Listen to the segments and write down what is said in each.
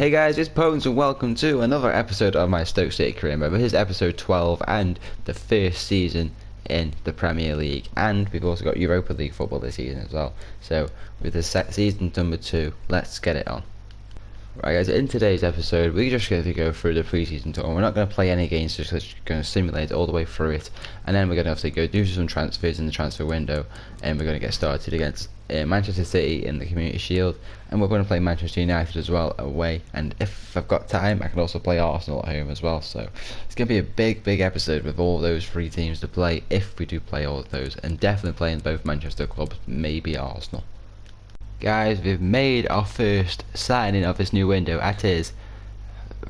Hey guys, it's Bones and welcome to another episode of my Stoke City career mode. This is episode 12 and the first season in the Premier League, and we've also got Europa League football this season as well. So with the season number 2, let's get it on. Right guys, in today's episode we're just going to go through the pre-season tour. We're not going to play any games, just going to simulate all the way through it, and then we're going to obviously go do some transfers in the transfer window, and we're going to get started against Manchester City in the Community Shield, and we're going to play Manchester United as well away, and if I've got time I can also play Arsenal at home as well. So it's going to be a big episode with all those 3 teams to play, if we do play all of those, and definitely playing both Manchester clubs, maybe Arsenal. Guys, we've made our first signing of this new window. That is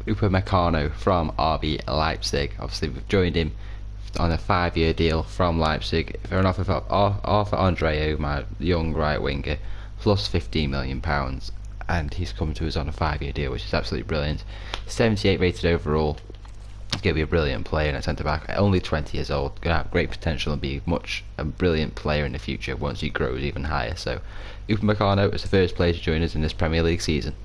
Upamecano from RB Leipzig. Obviously we've joined him on a 5-year deal from Leipzig for an offer for Arthur Andreu, my young right winger, plus £15 million, and he's come to us on a 5-year deal, which is absolutely brilliant. 78 rated overall. He's going to be a brilliant player in a centre back, only 20 years old, going to have great potential and be a brilliant player in the future once he grows even higher. So Upamecano is the first player to join us in this Premier League season.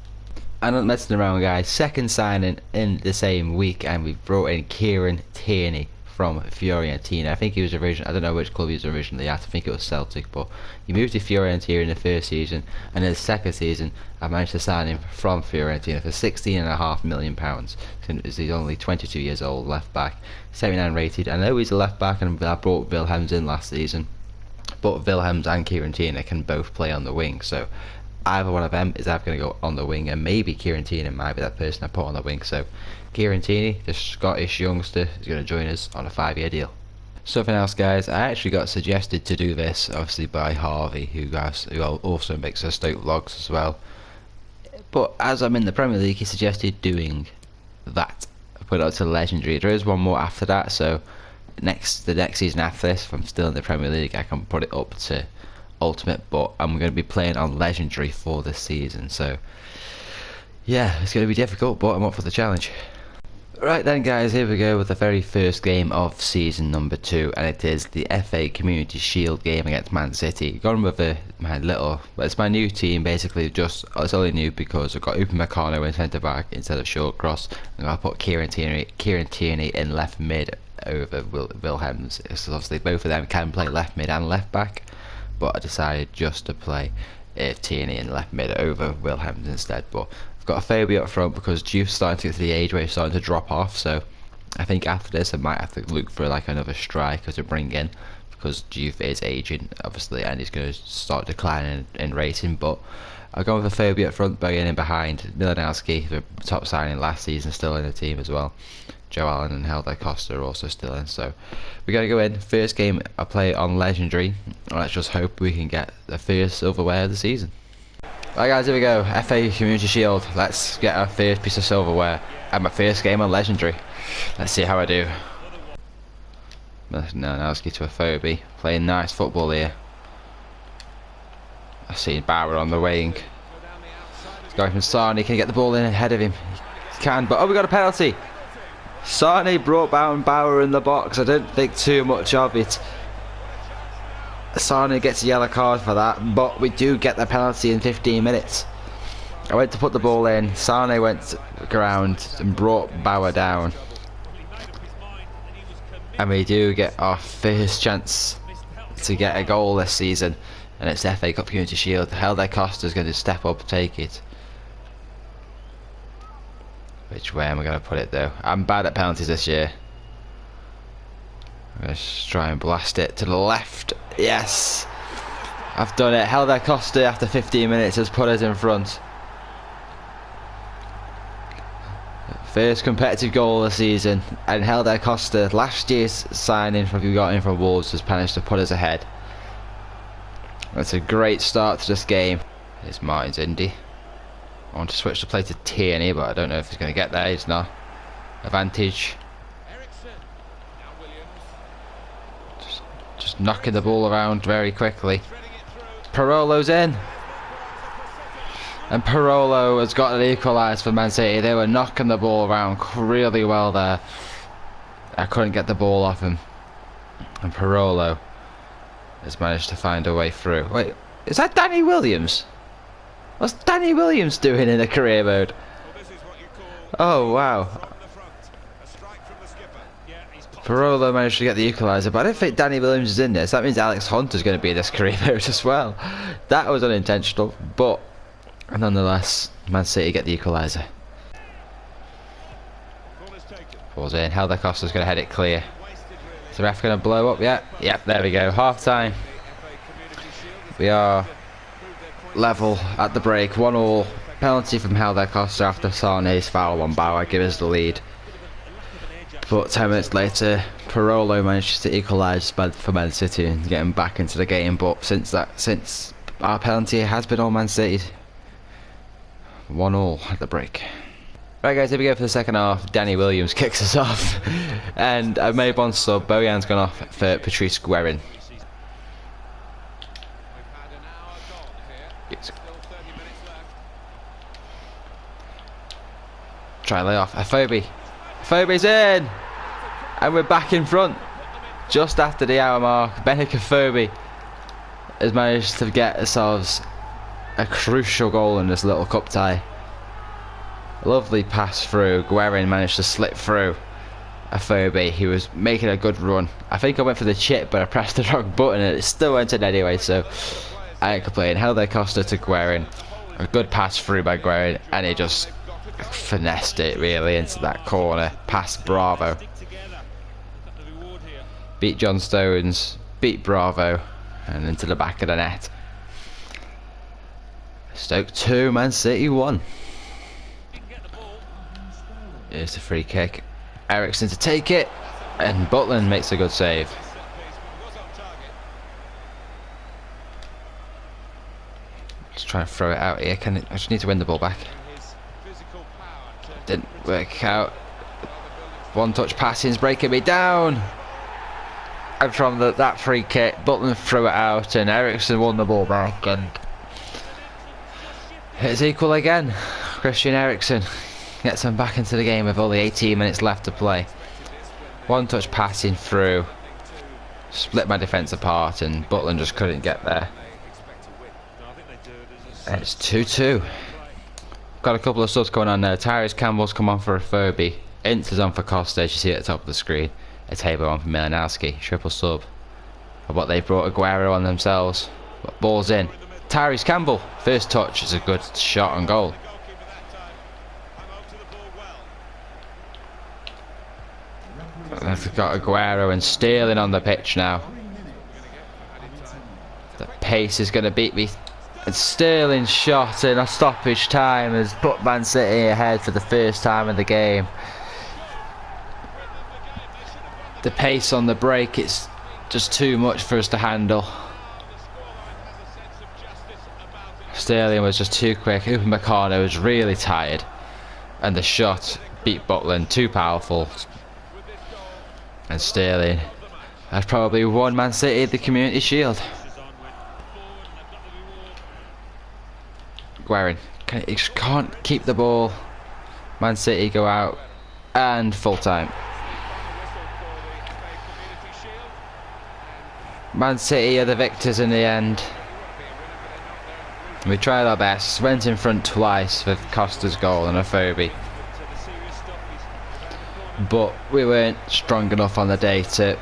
And not messing around guys, second signing in the same week, and we've brought in Kieran Tierney from Fiorentina. I think he was originally, I don't know which club he was originally at, I think it was Celtic, but he moved to Fiorentina in the first season, and in the second season I managed to sign him from Fiorentina for £16.5 million. He's only 22 years old, left back, 79 rated. I know he's a left back, and I brought Wilhelms in last season, but Wilhelms and Kieran Tierney can both play on the wing, so either one of them is either going to go on the wing, and maybe Kieran Tierney might be that person I put on the wing. So Kieran Tierney, the Scottish youngster, is going to join us on a 5-year deal. Something else guys, I actually got suggested to do this obviously by Harvey, who also makes a Stoke vlogs as well, but as I'm in the Premier League he suggested doing that. I put it up to Legendary. There is one more after that, so the next season after this, if I'm still in the Premier League, I can put it up to Ultimate, but I'm going to be playing on Legendary for this season. So yeah, it's going to be difficult, but I'm up for the challenge. Right then guys, here we go with the very first game of season number 2, and it is the FA Community Shield game against Man City. Gone with it's my new team basically. It's only new because I've got Upamecano in centre back instead of Shawcross, and I'll put Kieran Tierney in left mid over Wilhelms. So obviously both of them can play left mid and left back, but I decided just to play Tierney in left mid over Wilhelms instead. But I've got a phobia up front because Juve's starting to get to the age where he's starting to drop off, so I think after this I might have to look for like another striker to bring in, because Juve is aging obviously and he's going to start declining in rating. But I've gone with a phobia up front, bringing in behind Milanowski, the top signing last season, still in the team as well. Joe Allen and Helder Costa are also still in, so we're going to go in. First game I play on Legendary. Let's just hope we can get the first silverware of the season. Right guys, here we go, FA Community Shield. Let's get our first piece of silverware at my first game on Legendary. Let's see how I do. Milanowski to a phobia, playing nice football here. I've seen Bauer on the wing. This guy from Sarni, can he get the ball in ahead of him? He can, but oh, we got a penalty. Sarni brought down Bauer in the box. I didn't think too much of it. Sarni gets a yellow card for that, but we do get the penalty in 15 minutes. I went to put the ball in, Sarni went ground and brought Bauer down, and we do get our first chance to get a goal this season, and it's FA Cup Community Shield. Helder Costa is going to step up and take it. Which way am I going to put it though? I'm bad at penalties this year. I'm going to try and blast it to the left. Yes! I've done it. Helder Costa after 15 minutes has put us in front. First competitive goal of the season, and Helder Costa, last year's signing we got in from Wolves, has managed to put us ahead. That's a great start to this game. Here's Martin's Indy. I want to switch the play to Tierney, but I don't know if he's going to get there. He's not. Advantage. Just knocking the ball around very quickly. Parolo's in. And Parolo has got an equaliser for Man City. They were knocking the ball around really well there. I couldn't get the ball off him. And Parolo has managed to find a way through. Wait, is that Danny Williams? What's Danny Williams doing in a career mode? Oh wow. Parolo managed to get the equaliser, but I don't think Danny Williams is in this. That means Alex Hunter's going to be in this career mode as well. That was unintentional, but nonetheless, Man City get the equaliser. Ball's in. Helder Costa's going to head it clear. Is the ref going to blow up yet? Yep, there we go. Half time. We are level at the break. 1-1. Penalty from Helder Costa after Sane's foul on Bauer gives us the lead. But 10 minutes later, Parolo manages to equalise for Man City and get him back into the game. But since our penalty has been on Man City, 1-1 at the break. Right guys, here we go for the second half. Danny Williams kicks us off, and I've made one sub. Bojan's gone off for Patrice Guerin. Try and lay off. Afobe's in! And we're back in front. Just after the hour mark, Benik Afobe has managed to get ourselves a crucial goal in this little cup tie. Lovely pass through. Guerin managed to slip through Afobe. He was making a good run. I think I went for the chip, but I pressed the wrong button and it still went in anyway, so I ain't complaining. Helder Costa to Guerin. A good pass through by Guerin, and he just finessed it really into that corner. Past Bravo. Beat John Stones, beat Bravo, and into the back of the net. Stoke 2, Man City 1. Here's the free kick. Ericsson to take it, and Butland makes a good save. Just trying to throw it out here. I just need to win the ball back. Didn't work out. One touch passing's breaking me down. And from that free kick, Butland threw it out, and Ericsson won the ball back, and it's equal again. Christian Eriksen gets them back into the game with only 18 minutes left to play. One touch passing through, split my defence apart, and Butland just couldn't get there. And it's 2-2. Got a couple of subs going on there. Tyrese Campbell's come on for Afobe. Ince is on for Costa, as you see at the top of the screen. A table on for Milanowski. Triple sub. But they brought Aguero on themselves. But ball's in. Tyrese Campbell. First touch is a good shot on goal. They've got Aguero and Sterling on the pitch now. The pace is going to beat me. And Sterling's shot in a stoppage time has put Man City ahead for the first time in the game. The pace on the break, it's just too much for us to handle. Sterling was just too quick. Upamecano was really tired, and the shot beat Butland, too powerful. And Sterling has probably won Man City the Community Shield. Guerin, he just can't keep the ball. Man City go out, and full time. Man City are the victors in the end. We tried our best, went in front twice for Costa's goal and Afobe, but we weren't strong enough on the day to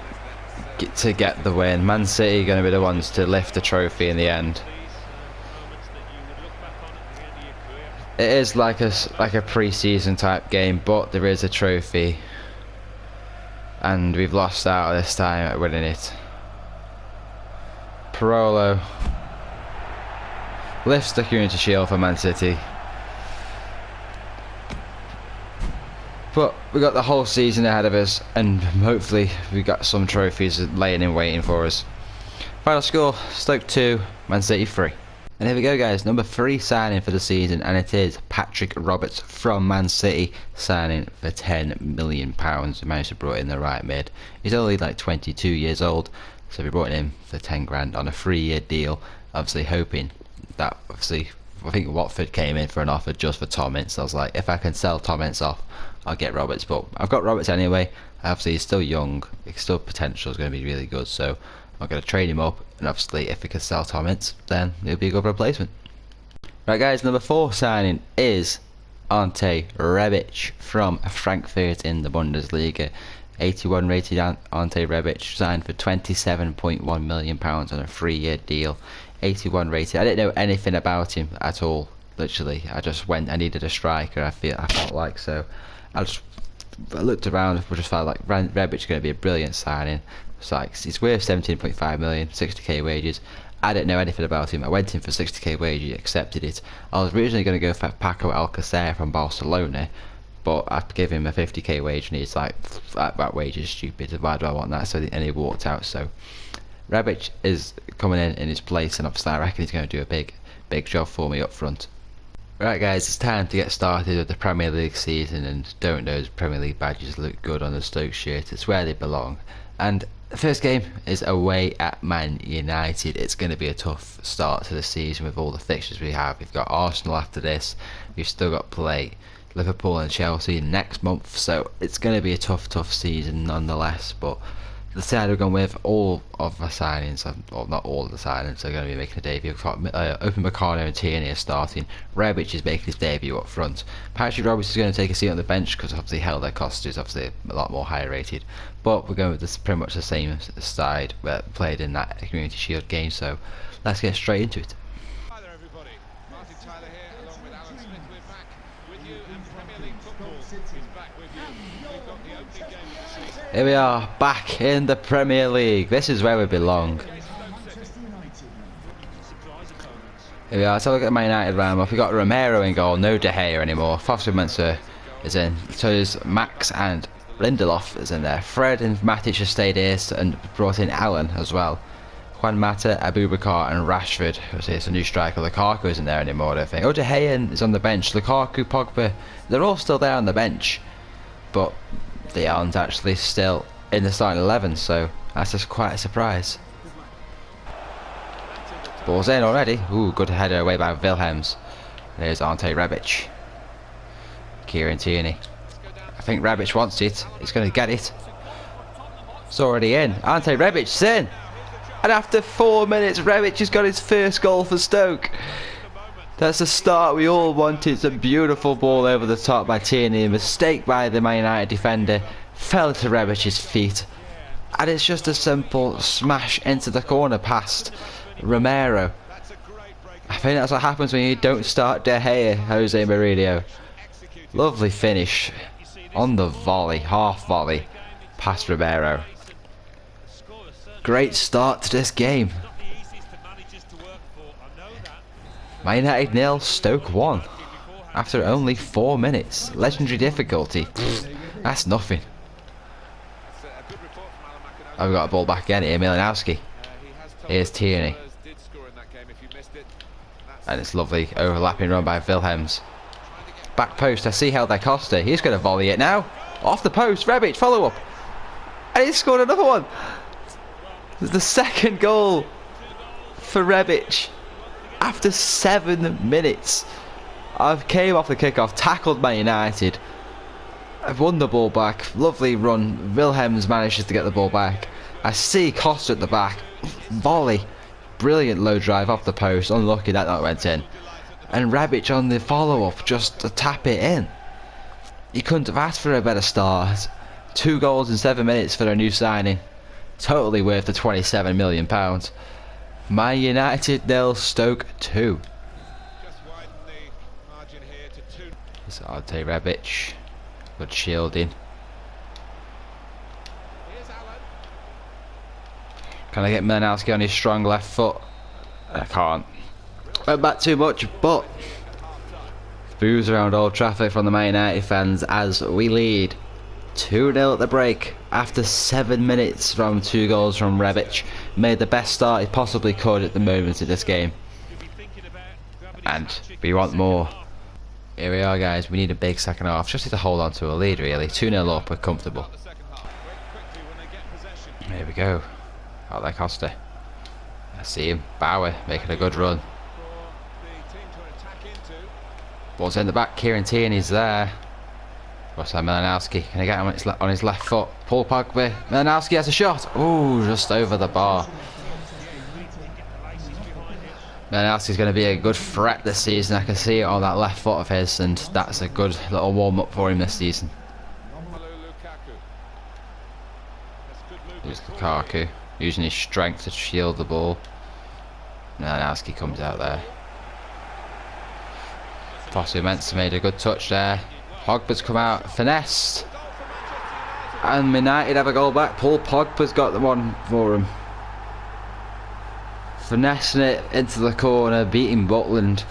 get the win. Man City are going to be the ones to lift the trophy in the end. It is like a pre-season type game, but there is a trophy, and we've lost out this time at winning it. Parolo lifts the Community Shield for Man City, but we got the whole season ahead of us, and hopefully we got some trophies laying in waiting for us. Final score: Stoke 2, Man City 3. And here we go guys, number 3 signing for the season, and it is Patrick Roberts from Man City, signing for £10 million. He managed to bring in the right mid. He's only like 22 years old, so we brought him for 10 grand on a 3-year deal, obviously hoping that, I think Watford came in for an offer just for Tom Ince. I was like, if I can sell Tom Ince off, I'll get Roberts, but I've got Roberts anyway. Obviously he's still young, his still potential is going to be really good, so I'm going to trade him up, and obviously if we can sell Tom Ince, then it'll be a good replacement. Right guys, number 4 signing is Ante Rebic from Frankfurt in the Bundesliga. 81 rated Ante Rebic, signed for £27.1 million on a 3-year deal. 81 rated. I didn't know anything about him at all. Literally, I just went. I needed a striker. I felt like so. I looked around. We just felt like Rebic is going to be a brilliant signing. It's like he's worth 17.5 million, 60k wages. I didn't know anything about him. I went in for 60k wages, accepted it. I was originally going to go for Paco Alcacer from Barcelona, but I gave him a 50k wage, and he's like, that wage is stupid. Why do I want that? And he walked out. So Rebic is coming in his place, and obviously I reckon he's going to do a big job for me up front. Right guys, it's time to get started with the Premier League season, and don't those Premier League badges look good on the Stoke shirt? It's where they belong. And the first game is away at Man United. It's going to be a tough start to the season with all the fixtures we have. We've got Arsenal after this. We've still got to play Liverpool and Chelsea next month. So it's going to be a tough season nonetheless. But the side we've gone with, all of the signings, or not all of the signings, are going to be making a debut. We've got Open Meccano and Tierney are starting. Rebic is making his debut up front. Patrick Roberts is going to take a seat on the bench because obviously Helder Costa is obviously a lot more higher rated. But we're going with this pretty much the same side played in that Community Shield game. So let's get straight into it. Hi there everybody, Martin Tyler here along with Alan Smith. We're back with you, and Premier League football is back with you. We've got the opening game of the season. Here we are, back in the Premier League. This is where we belong. Here we are, let's have a look at Man United round up. We've got Romero in goal, no De Gea anymore. Foster Mensah is in, so is Max, and Lindelof is in there. Fred and Matic have stayed here and brought in Allen as well. Juan Mata, Abubakar and Rashford. It's a new striker. Lukaku isn't there anymore, I don't think. Oh, De Gea is on the bench. Lukaku, Pogba, they're all still there on the bench. But they aren't actually still in the starting 11, so that's just quite a surprise. Ball's in already. Ooh, good header away by Wilhelms. There's Ante Rebic. Kieran Tierney. I think Rebic wants it. He's going to get it. It's already in. Ante Rebic's in. And after 4 minutes, Rebic has got his first goal for Stoke. That's the start we all wanted. It's a beautiful ball over the top by Tierney. A mistake by the Man United defender. Fell to Rebic's feet. And it's just a simple smash into the corner past Romero. I think that's what happens when you don't start De Gea, Jose Mourinho. Lovely finish on the volley, half volley, past Romero. Great start to this game. Man United 0, Stoke 1. After only 4 minutes. Legendary difficulty. That's nothing. I've got a ball back again here, Milanowski. Here's Tierney. And it's lovely overlapping run by Wilhelms. Back post, I see Helder Costa. He's going to volley it now. Off the post, Rebic, follow up. And he's scored another one. The second goal for Rebic. After 7 minutes. I came off the kickoff, tackled Man United. I've won the ball back. Lovely run. Wilhelms manages to get the ball back. I see Costa at the back. Volley. Brilliant low drive off the post. Unlucky that went in. And Rebic on the follow-up just to tap it in. He couldn't have asked for a better start. 2 goals in 7 minutes for a new signing. Totally worth the £27 million. Man United 0, Stoke 2. It's Ante Rebic. Good shielding. Can I get Milanowski on his strong left foot? I can't. Went back too much, but boos around Old Trafford from the Man United fans as we lead 2-0 at the break after 7 minutes from 2 goals from Rebic. Made the best start he possibly could at the moment of this game, and we want more. Here we are guys, we need a big second half, just need to hold on to a lead really. 2-0 up, we're comfortable. Here we go. Out there Costa. I see him. Bauer making a good run. Ball's in the back. Kieran Tierney's there. What's that? Milanowski. Can he get him on his left foot? Paul Pogba. Milanowski has a shot. Ooh, just over the bar. Alski's going to be a good threat this season. I can see it on that left foot of his, and that's a good little warm-up for him this season. Here's Lukaku, using his strength to shield the ball. Now Alski comes out there. Fosu made a good touch there. Pogba's come out, finessed. And United have a goal back. Paul Pogba's got the one for him. Finessing it into the corner, beating Butland.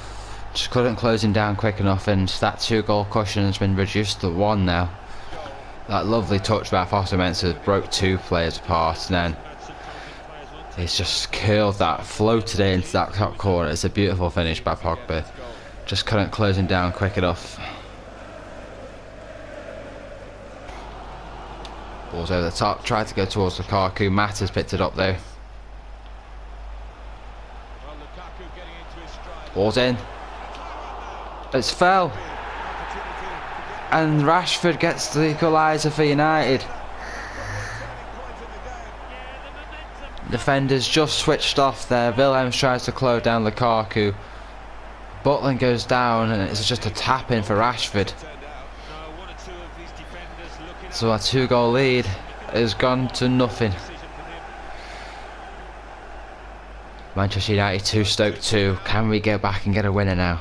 Just couldn't close him down quick enough, and that 2-goal cushion has been reduced to 1 now. That lovely touch by Fosu broke 2 players apart, and then he's just curled that, floated it into that top corner. It's a beautiful finish by Pogba. Just couldn't close him down quick enough. Ball's over the top, tried to go towards Lukaku. Matt has picked it up though. Ball's in. It's fell. And Rashford gets the equaliser for United. Defenders just switched off there. Wilhelms tries to close down Lukaku. Butland goes down and it's just a tap in for Rashford. So our 2-goal lead has gone to nothing. Manchester United 2, Stoke 2. Can we get back and get a winner now?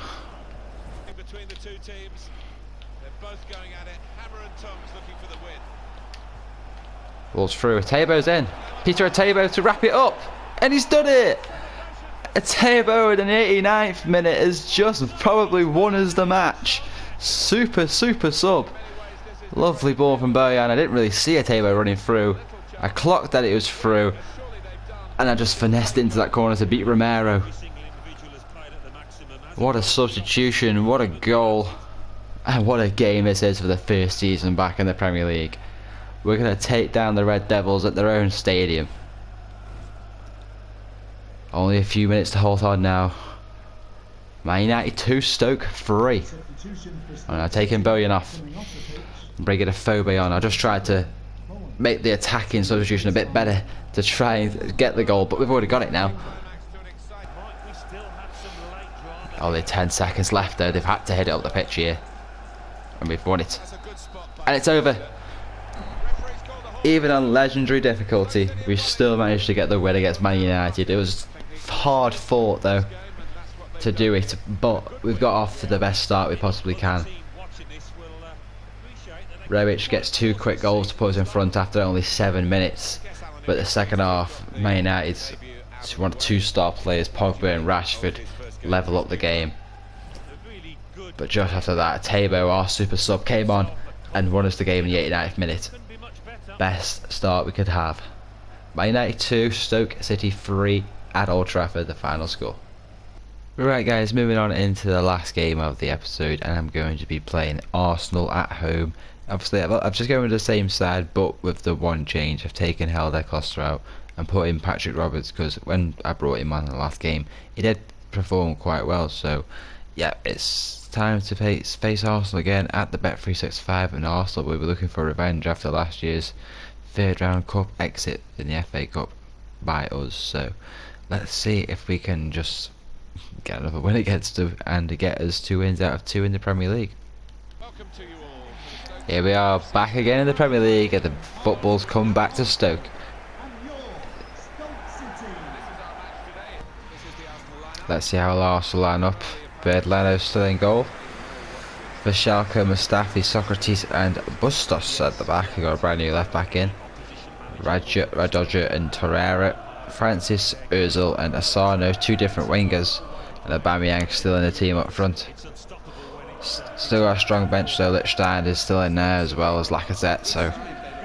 Between the two teams, they're both going at it, hammer and tongs looking for the win. Ball's through. Atebo's in. Peter Atebo to wrap it up, and he's done it. Atebo in the 89th minute has just probably won us the match. Super sub. Lovely ball from Bojan. I didn't really see Atebo running through. I clocked that it was through, and I just finessed into that corner to beat Romero. What a substitution, what a goal, and what a game this is for the first season back in the Premier League. We're going to take down the Red Devils at their own stadium. Only a few minutes to hold on now. Man United 2, Stoke 3. And I'm taking Bojan off. Bringing a Phobe on. I just tried to make the attacking substitution a bit better to try and get the goal, but we've already got it now. Only 10 seconds left though. They've had to hit it up the pitch here, and we've won it, and it's over. Even on legendary difficulty, we still managed to get the win against Man United. It was hard fought though to do it, but we've got off to the best start we possibly can. Rebic gets 2 quick goals to put us in front after only 7 minutes. But the second half, Man United's one of 2 star players, Pogba and Rashford, level up the game. But just after that, Atebo, our super sub, came on and won us the game in the 89th minute. Best start we could have. Man United 2, Stoke City 3 at Old Trafford, the final score. Right guys, moving on into the last game of the episode, and I'm going to be playing Arsenal at home. Obviously I've just gone with the same side, but with the one change. I've taken Helder Costa out and put in Patrick Roberts, because when I brought him on in the last game he did perform quite well. So yeah, it's time to face Arsenal again at the Bet365, and Arsenal will be looking for revenge after last year's 3rd round cup exit in the FA Cup by us. So let's see if we can just get another win against them and get us 2 wins out of 2 in the Premier League. Welcome to you all. Here we are back again in the Premier League, and the football's come back to Stoke. Let's see how Arsenal line up. Bird Leno's still in goal. For Schalke, Mustafi, Socrates and Bustos at the back. We've got a brand new left back in. Radodja and Torreira. Francis, Ozil and Asano, 2 different wingers. And Aubameyang still in the team up front. Still got a strong bench though. Lichtstein is still in there, as well as Lacazette. So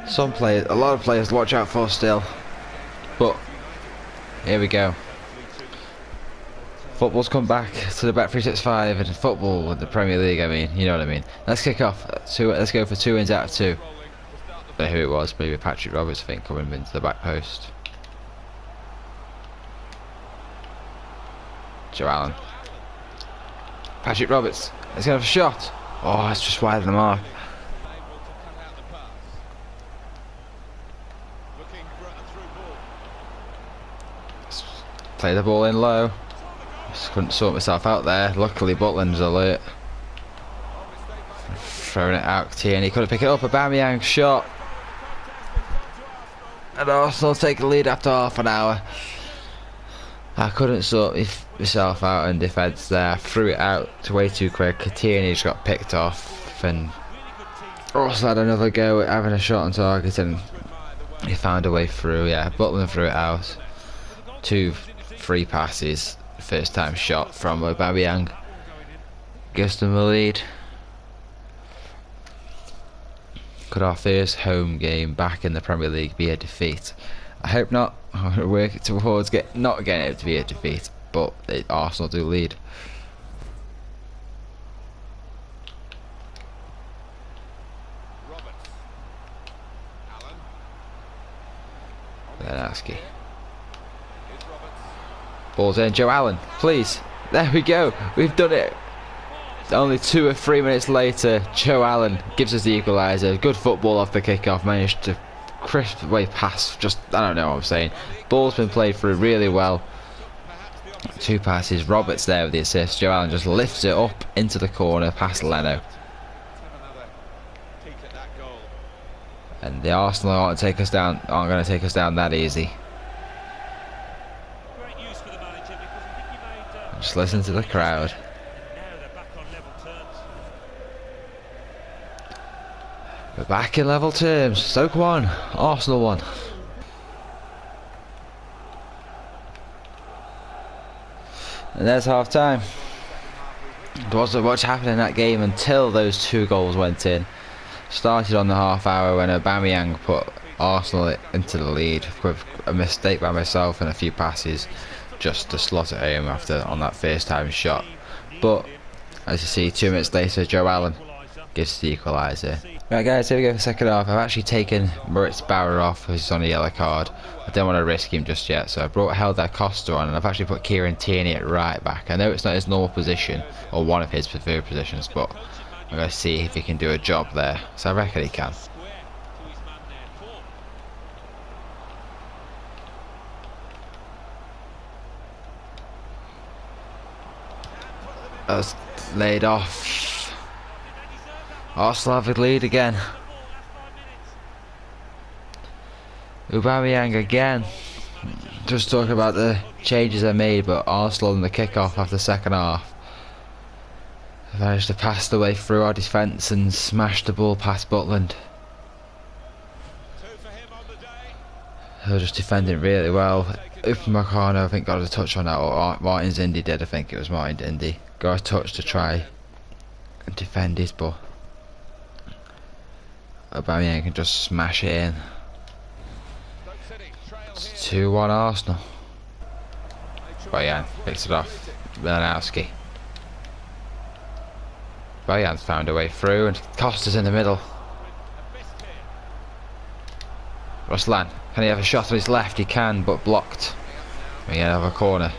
some players, a lot of players to watch out for still. But here we go. Football's come back to the Bet365, and football in the Premier League, I mean, you know what I mean. Let's kick off. Let's go for 2 wins out of 2. But who it was, maybe Patrick Roberts, I think, coming into the back post. Joe Allen. Patrick Roberts. Let's go for a shot. Oh, it's just wide of the mark. Play the ball in low. Just couldn't sort myself out there. Luckily Butland's alert. Throwing it out to Tierney. Couldn't pick it up. Aubameyang shot. And Arsenal take the lead after half an hour. I couldn't sort myself out in defence there. I threw it out way too quick. Tierney just got picked off, and Arsenal had another go at having a shot on target, and he found a way through. Yeah, Butland threw it out. 2 free passes. First time shot from Aubameyang. Gives them the lead. Could our first home game back in the Premier League be a defeat? I hope not. I'm going to work towards not getting it to be a defeat, but Arsenal do lead. Bernowski. Ball's in. Joe Allen, please. There we go. We've done it. Only 2 or 3 minutes later, Joe Allen gives us the equaliser. Good football off the kick-off. Managed to crisp way past. Just, I don't know what I'm saying. Ball's been played through really well. 2 passes. Roberts there with the assist. Joe Allen just lifts it up into the corner past Leno. And the Arsenal aren't going to take us down that easy. Just listen to the crowd. We're back in level terms. Stoke 1, Arsenal 1. And there's half time. There wasn't much happening in that game until those 2 goals went in. Started on the half hour when Aubameyang put Arsenal into the lead with a mistake by myself and a few passes just to slot it home on that first time shot. But as you see, 2 minutes later, Joe Allen gives the equaliser. Right guys, here we go for the second half. I've actually taken Moritz Bauer off, who's on a yellow card. I don't want to risk him just yet, so I held that Costa on, and I've actually put Kieran Tierney at right back. I know it's not his normal position, or one of his preferred positions, but I'm going to see if he can do a job there. So I reckon he can. That was laid off. Arsenal have a lead again. Aubameyang again. Just talking about the changes I made, but Arsenal in the kick-off after the second half managed to pass the way through our defence and smash the ball past Butland. They were just defending really well. Upamecano, I think, got a touch on that, or Martin Zindi did. I think it was Martin Zindi. Got a touch to try and defend it, but Aubameyang can just smash it in. It's 2-1 Arsenal. Boyan picks it off. Bernowski. Boyan's found a way through, and Costa's in the middle. Ruslan, can he have a shot on his left? He can, but blocked. We have a corner.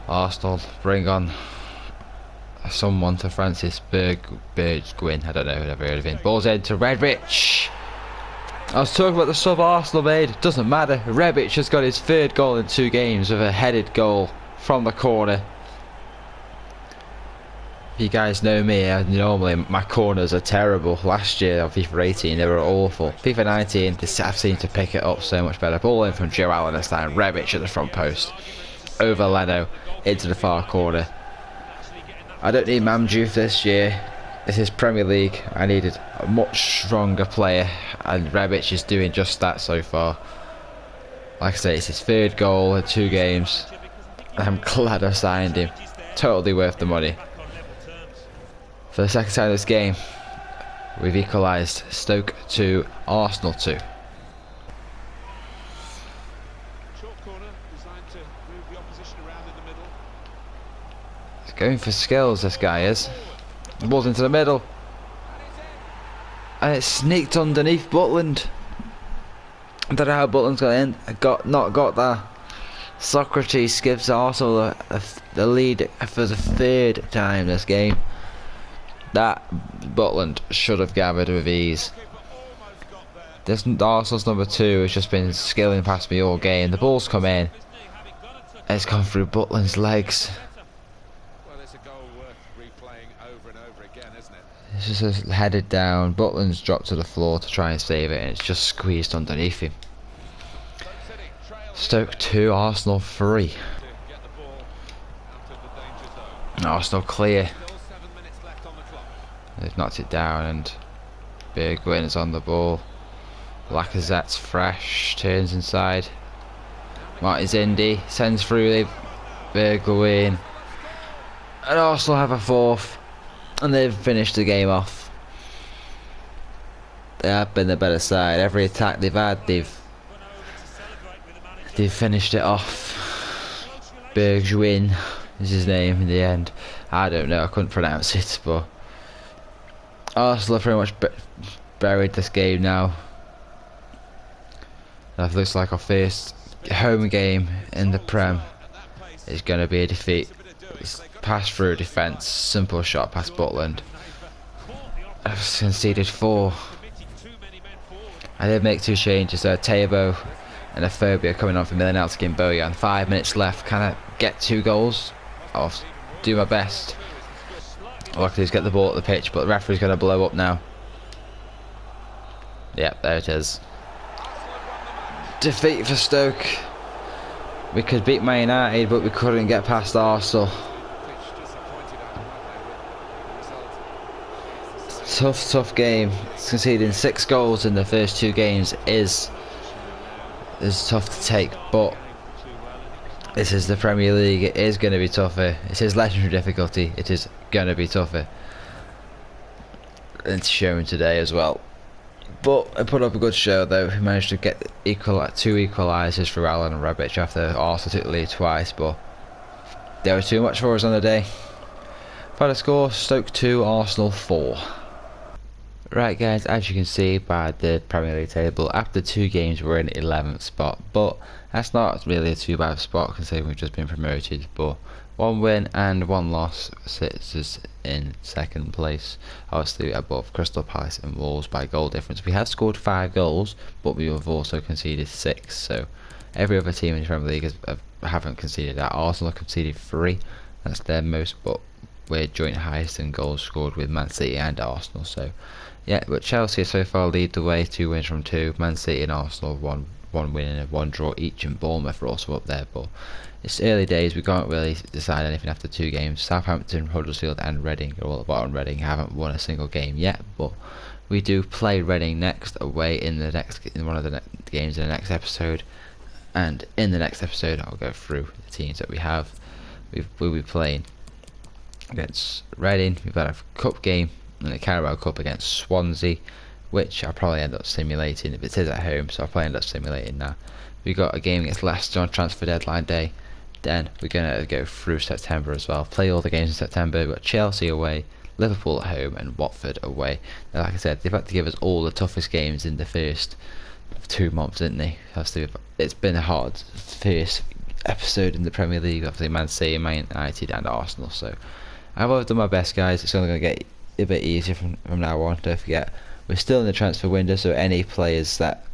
Arsenal bring on someone to Francis Bergwijn. I don't know, never heard of him. Ball's in to Redrich. I was talking about the sub Arsenal made. Doesn't matter. Rebic has got his 3rd goal in 2 games with a headed goal from the corner. If you guys know me, normally my corners are terrible. Last year on FIFA 18 they were awful. FIFA 19 they have seemed to pick it up so much better. Ball in from Joe Allen this time. Rebic at the front post. Over Leno into the far corner. I don't need Mamju this year. This is Premier League. I needed a much stronger player, and Rebic is doing just that so far. Like I say, it's his 3rd goal in 2 games. I'm glad I signed him. Totally worth the money. For the second time this game, we've equalised. Stoke 2, Arsenal 2. He's going for skills, this guy is. The ball's into the middle. And it sneaked underneath Butland. I don't know how Butland's not got that. Socrates gives Arsenal the lead for the 3rd time this game. That Butland should have gathered with ease. This Arsenal's number 2 has just been skilling past me all game. The ball's come in. It's gone through Butland's legs. Well, it's a goal worth replaying over and over again, isn't it? It's just headed down. Butland's dropped to the floor to try and save it, and it's just squeezed underneath him. Stoke City trail Stoke 2, Arsenal 3. to get the ball out of the danger zone. Arsenal clear. Still 7 minutes left on the clock. They've knocked it down, and Bergwijn's on the ball. Lacazette's fresh, turns inside. Martin's Indy sends through Bergwijn, and Arsenal have a fourth, and they've finished the game off. They have been the better side. Every attack they've had, they've finished it off. Bergwijn is his name in the end. I don't know, I couldn't pronounce it, but Arsenal have pretty much buried this game now. That looks like our first home game in the Prem is going to be a defeat. It's pass through defence, simple shot past Butland. I've conceded 4. I did make 2 changes there. Tabo and a Phobia coming on for Milan to Bojan. 5 minutes left. Can I get 2 goals? I'll do my best. All I can do is get the ball at the pitch, but the referee's going to blow up now. Yep, there it is. Defeat for Stoke. We could beat Man United, but we couldn't get past Arsenal. Tough game. Conceding 6 goals in the first 2 games is tough to take, but this is the Premier League. It is going to be tougher. It is legendary difficulty. It is going to be tougher. And it's shown today as well. But I put up a good show though. We managed to get 2 equalisers for Allen and Rebic after Arsenal took the lead twice, but there was too much for us on the day. Final score: Stoke 2, Arsenal 4. Right guys, as you can see by the Premier League table, after 2 games we're in 11th spot, but that's not really a too bad spot considering we've just been promoted. But 1 win and 1 loss sits us in 2nd place, obviously above Crystal Palace and Wolves by goal difference. We have scored 5 goals, but we have also conceded 6, so every other team in the Premier League haven't conceded that. Arsenal have conceded 3, that's their most, but we're joint highest in goals scored with Man City and Arsenal. So yeah, but Chelsea so far lead the way, 2 wins from 2. Man City and Arsenal 1 win and 1 draw each, and Bournemouth are also up there, but it's early days. We can't really decide anything after 2 games. Southampton, Huddersfield and Reading are all at bottom. Reading haven't won a single game yet, but we do play Reading next away in one of the games in the next episode, and in the next episode I'll go through the teams that we have. We'll be playing against Reading. We've had a cup game in the Carabao Cup against Swansea, which I'll probably end up simulating if it is at home, so I'll probably end up simulating that. We got a game against Leicester on transfer deadline day. Then we're going to go through September as well, play all the games in September. We've got Chelsea away, Liverpool at home and Watford away. Now, like I said, they've had to give us all the toughest games in the first 2 months, didn't they? It's been a hard first episode in the Premier League, obviously Man City, Man United and Arsenal, so I've done my best guys. It's only going to get a bit easier from now on. Don't forget, we're still in the transfer window, so any players that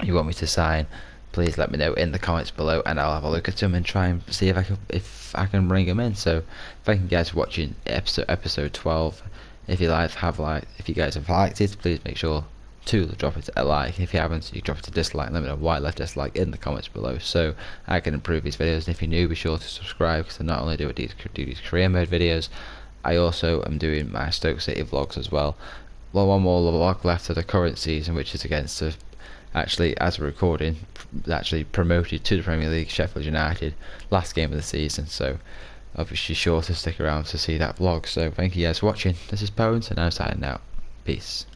you want me to sign, please let me know in the comments below, and I'll have a look at them and try and see if I can bring them in. So thank you guys for watching episode 12. If you guys have liked it, please make sure to drop it a like. If you haven't, you drop it a dislike. Let me know why I left dislike in the comments below, so I can improve these videos. And if you're new, be sure to subscribe, because I not only do these career mode videos, I also am doing my Stoke City vlogs as well. One more vlog left of the current season, which is against the, actually as we're recording, actually promoted to the Premier League, Sheffield United, last game of the season. So obviously sure to stick around to see that vlog. So thank you guys for watching. This is Bones, and I'm signing out. Peace.